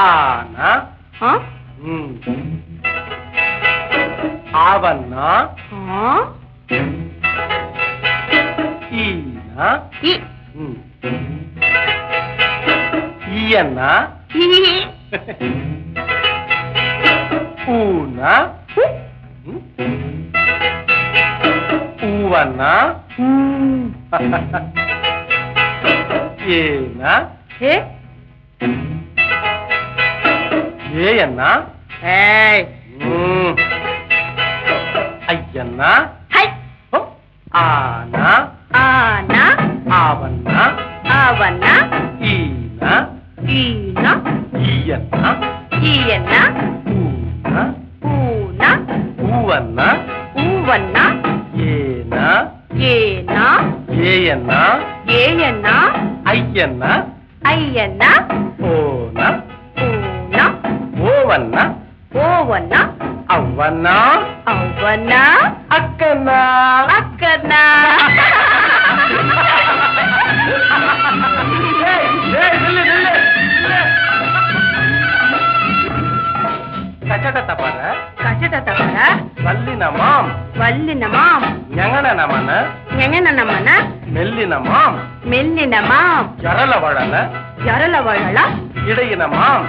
ஆனா ஆவன்னா ஈனா ஈயன்னா ஊனா ஊவன்னா ஏனா ஏயன்னா ஐயன்னா ஆனா ஆவன்னா ஈனா ஈயன்னா ஊனா ஊவன்னா ஏனா ஏயன்னா ஐயன்னா ஓனா ஓவன்னா அவ்வன்னா அக்கன்னா கச்சட தப்பற வல்லினமாம் ஞங்கனமன மெல்லினமாம் ஜரலவழல இடையினமாம்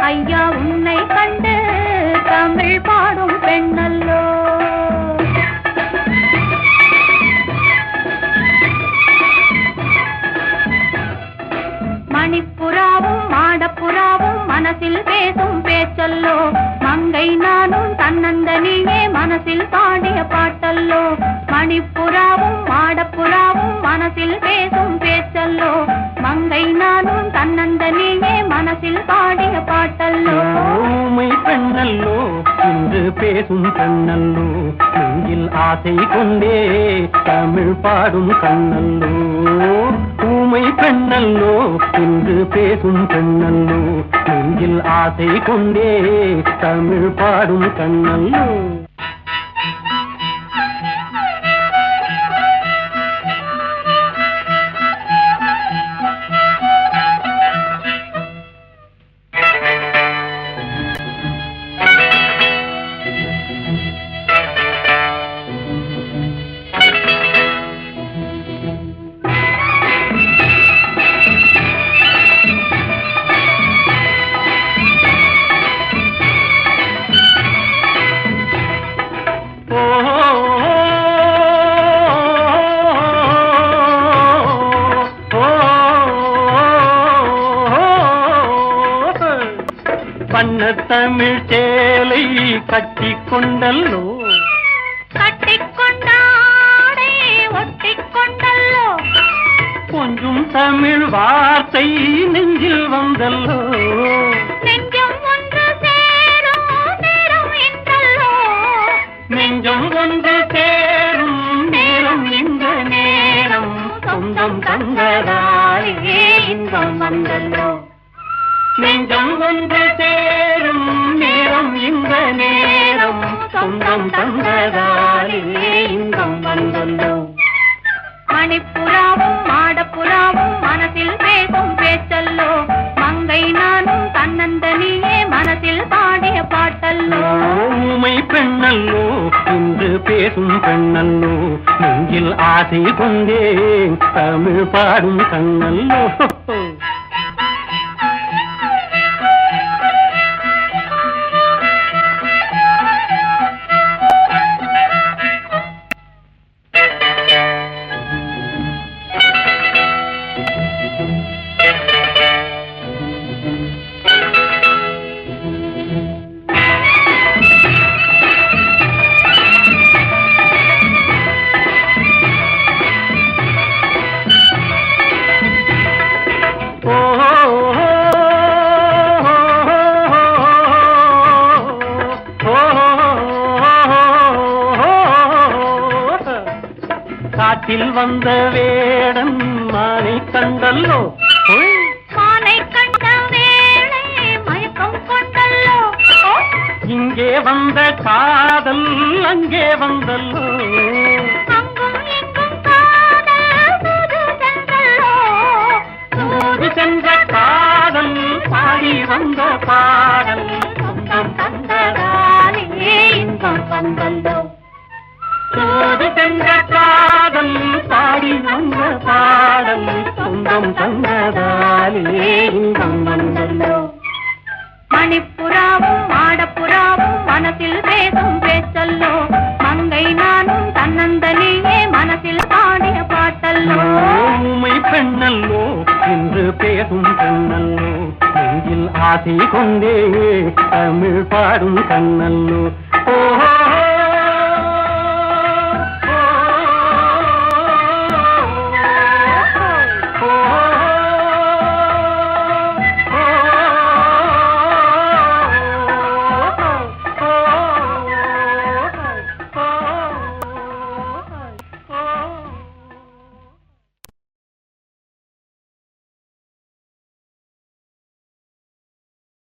ஐயா உன்னை கண்டு தமிழ் பாடும் பெண்ணல்லோ. மணிப்புறாவும் மாடப்புறாவும் மனசில் பேசும் பேச்சல்லோ. மங்கை நானும் தன்னந்தனியே மனசில் பாடிய பாட்டல்லோ. மணிப்புறாவும் மாடப்புறாவும் மனசில் பேசும் பேச்சல்லோ. மங்கை நானும் தன்னந்தனியே மனசில் பாடிய பாட்டல்லோ. ஊமை பெண்ணல்லோ இன்று பேசும் பெண்ணல்லோ. நெஞ்சில் ஆசை கொண்டே தமிழ் பாடும் கண்ணல்லோ. ஊமை பெண்ணல்லோ இன்று பேசும் பெண்ணல்லோ. நெஞ்சில் ஆசை கொண்டே தமிழ் பாடும் கண்ணல்லோ. பண்ண தமிழ் சேலை கட்டிக்கொண்டல்லோ. கட்டிக்கொண்டாடே ஒட்டிக்கொண்டல்லோ. கொஞ்சம் தமிழ் வார்த்தை நெஞ்சில் வந்தல்லோ. நெஞ்சம் ஒன்று சேரும் நேரம் என்றல்லோ. நெஞ்சம் ஒன்று சேரும் நேரம் இந்த நேரம். சொந்தம் தந்ததாலே இன்பம் வந்தல்லோ. நெஞ்சம் ஒன்று சேரும் நேரம் இந்த நேரம். சொந்தம் தந்ததாலே இன்பம் வந்தல்லோ. மணிப்புறாவும் மாடப்புறாவும் மனசில் பேசும் பேச்சல்லோ. மங்கை நானும் தன்னந்தனியே மனசில் பாடிய பாட்டல்லோ. ஊமை பெண்ணல்லோ இன்று பேசும் பெண்ணல்லோ நெஞ்சில் ஆசை கொண்டேன் தமிழ் பாடும் கண்ணல்லோ. காட்டில் வந்த வேடன் மானை கண்டல்லோ. மானை கண்ட வேளை மயக்கம் கொண்டல்லோ. இங்கே வந்த காதல் அங்கே வந்தல்லோ. அங்கும் இங்கும் காதல் தூது சென்றல்லோ. தூது சென்ற காதல் பாடி வந்த பாடல் சொந்தம் தந்ததாலே இன்பம் வந்தல்லோ. தூது சென்ற காதல் பாடி வந்த பாடல் சொந்தம் தந்ததாலே இன்பம் வந்தல்லோ. மணிப்புறாவும் மாடப்புறாவும் மனசில் பேசும் பேச்சல்லோ. மங்கை நானும் தன்னந்தனியே மனசில் பாடிய பாட்டல்லோ. ஊமை பெண்ணல்லோ இன்று பேசும் பெண்ணல்லோ நெஞ்சில் ஆசை கொண்டே தமிழ் பாடும் கண்ணல்லோ.